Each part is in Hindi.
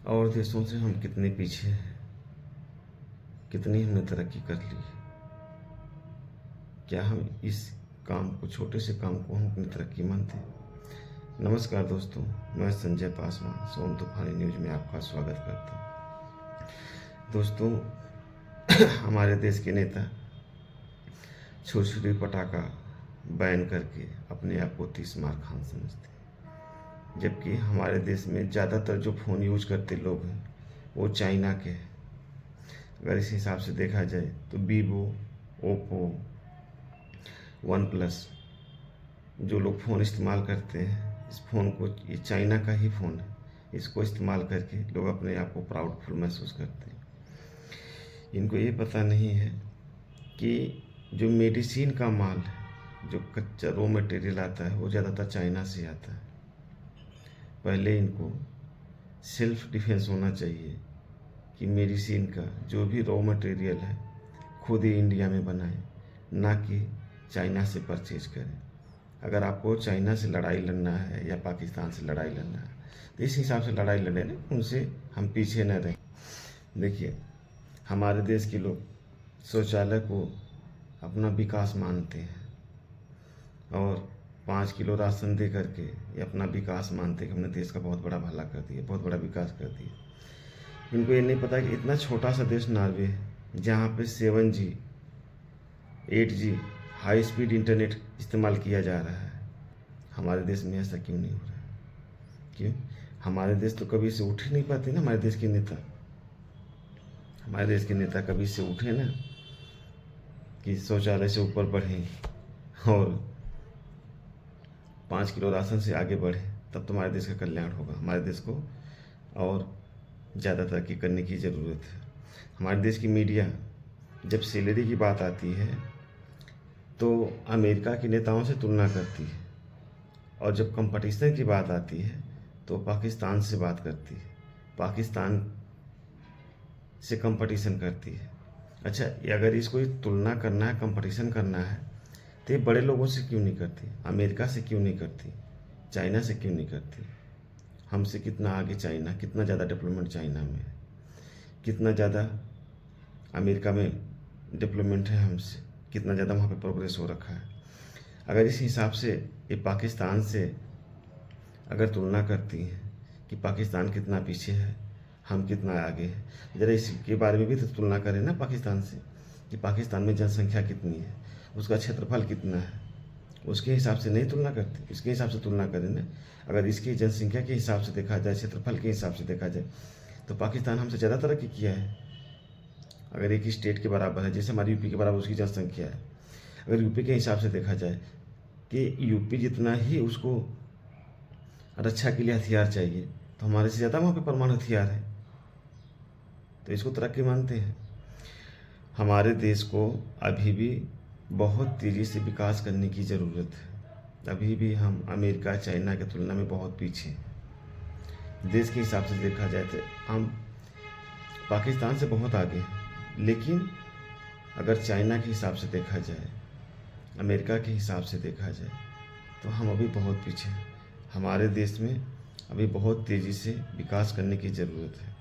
और देशों से हम कितने पीछे हैं, कितनी हमने तरक्की कर ली है। क्या हम इस काम को, छोटे से काम को हम अपनी तरक्की मानते हैं? नमस्कार दोस्तों, मैं संजय पासवान सोम तूफानी न्यूज में आपका स्वागत करता हूँ। दोस्तों, हमारे देश के नेता छुरछुरी पटाखा बैन करके अपने आप को 30 मार खान समझते हैं, जबकि हमारे देश में ज़्यादातर जो फ़ोन यूज करते लोग हैं वो चाइना के हैं। अगर इस हिसाब से देखा जाए तो वीवो, ओप्पो, वन प्लस जो लोग फ़ोन इस्तेमाल करते हैं, इस फ़ोन को, ये चाइना का ही फ़ोन है, इसको इस्तेमाल करके लोग अपने आप को प्राउडफुल महसूस करते हैं। इनको ये पता नहीं है कि जो मेडिसिन का माल है, जो कच्चा रॉ मटेरियल आता है, वो ज़्यादातर चाइना से आता है। पहले इनको सेल्फ डिफेंस होना चाहिए कि मेडिसिन का जो भी रॉ मटेरियल है खुद ही इंडिया में बनाए, ना कि चाइना से परचेज करें। अगर आपको चाइना से लड़ाई लड़ना है या पाकिस्तान से लड़ाई लड़ना है तो इस हिसाब से लड़ाई लड़े ना, उनसे हम पीछे न रहें। देखिए, हमारे देश के लोग शौचालय को अपना विकास मानते हैं और 5 किलो राशन दे करके ये अपना विकास मानते हैं कि हमने देश का बहुत बड़ा भला कर दिया, बहुत बड़ा विकास कर दिया। इनको ये नहीं पता कि इतना छोटा सा देश नॉर्वे है, जहाँ पे 7G 8G high speed internet इस्तेमाल किया जा रहा है। हमारे देश में ऐसा क्यों नहीं हो रहा है? क्यों? हमारे देश तो कभी से उठ ही नहीं पाते ना। हमारे देश के नेता कभी से उठे ना कि शौचालय से ऊपर बढ़ें और 5 किलो राशन से आगे बढ़े, तब तो हमारे देश का कल्याण होगा। हमारे देश को और ज़्यादा तरक्की करने की ज़रूरत है। हमारे देश की मीडिया जब सैलरी की बात आती है तो अमेरिका के नेताओं से तुलना करती है, और जब कंपटीशन की बात आती है तो पाकिस्तान से बात करती है, पाकिस्तान से कंपटीशन करती है। अच्छा, अगर इसको तुलना करना है, कंपटीशन करना है, तो ये बड़े लोगों से क्यों नहीं करती? अमेरिका से क्यों नहीं करती? चाइना से क्यों नहीं करती? हमसे कितना आगे चाइना, कितना ज़्यादा डेवलपमेंट चाइना में है, कितना ज़्यादा अमेरिका में डेवलपमेंट है हमसे, कितना ज़्यादा वहाँ पे प्रोग्रेस हो रखा है। अगर इस हिसाब से ये पाकिस्तान से अगर तुलना करती हैं कि पाकिस्तान कितना पीछे है, हम कितना आगे हैं, ज़रा इसके बारे में भी तो तुलना करें ना पाकिस्तान से, कि पाकिस्तान में जनसंख्या कितनी है, उसका क्षेत्रफल कितना है। उसके हिसाब से नहीं तुलना करती, इसके हिसाब से तुलना करें ना। अगर इसकी जनसंख्या के हिसाब से देखा जाए, क्षेत्रफल के हिसाब से देखा जाए, तो पाकिस्तान हमसे ज़्यादा तरक्की किया है। अगर एक स्टेट के बराबर है, जैसे हमारी यूपी के बराबर उसकी जनसंख्या है, अगर यूपी के हिसाब से देखा जाए कि यूपी जितना ही उसको रक्षा के लिए हथियार चाहिए, तो हमारे से ज़्यादा वहाँ पे परमाणु हथियार है, तो इसको तरक्की मानते हैं। हमारे देश को अभी भी बहुत तेज़ी से विकास करने की ज़रूरत है। अभी भी हम अमेरिका, चाइना की तुलना में बहुत पीछे हैं। देश के हिसाब से देखा जाए तो हम पाकिस्तान से बहुत आगे हैं, लेकिन अगर चाइना के हिसाब से देखा जाए, अमेरिका के हिसाब से देखा जाए, तो हम अभी बहुत पीछे हैं। हमारे देश में अभी बहुत तेज़ी से विकास करने की ज़रूरत है।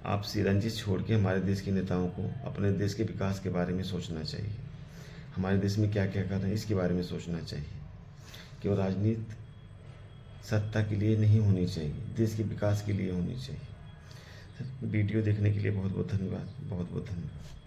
आप सिरंजी छोड़ के हमारे देश के नेताओं को अपने देश के विकास के बारे में सोचना चाहिए। हमारे देश में क्या क्या कर रहे हैं इसके बारे में सोचना चाहिए। कि वो राजनीति सत्ता के लिए नहीं होनी चाहिए, देश के विकास के लिए होनी चाहिए। वीडियो देखने के लिए बहुत बहुत धन्यवाद, बहुत बहुत धन्यवाद।